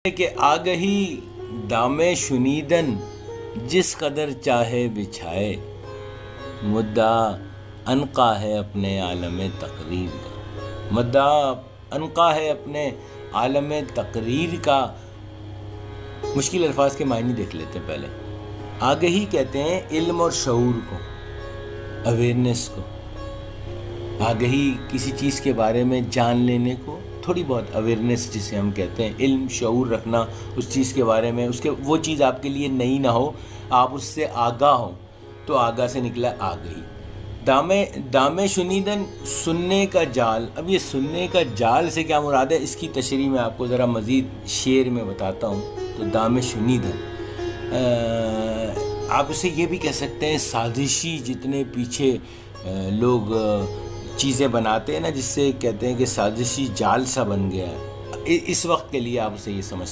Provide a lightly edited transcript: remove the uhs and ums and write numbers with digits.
کہ آگہی دام شنیدن جس قدر چاہے بچھائے، مدعا عنقا ہے اپنے عالم تقریر کا، مدعا عنقا ہے اپنے عالم تقریر کا۔ مشکل الفاظ کے معنی دیکھ لیتے ہیں پہلے۔ آگہی کہتے ہیں علم اور شعور کو، اویئرنیس کو۔ آگہی کسی چیز کے بارے میں جان لینے کو، تھوڑی بہت اویئرنیس جسے ہم کہتے ہیں، علم شعور رکھنا اس چیز کے بارے میں، اس کے وہ چیز آپ کے لیے نئی نہ ہو، آپ اس سے آگاہ ہوں، تو آگاہ سے نکلا آگہی۔ دام شنیدن سننے کا جال۔ اب یہ سننے کا جال سے کیا مراد ہے، اس کی تشریح میں آپ کو ذرا مزید شعر میں بتاتا ہوں۔ تو دام شنیدن آپ اسے یہ بھی کہہ سکتے ہیں سازشی، جتنے پیچھے لوگ چیزیں بناتے ہیں نا، جس سے کہتے ہیں کہ سازشی جال سا بن گیا ہے، اس وقت کے لیے آپ اسے یہ سمجھ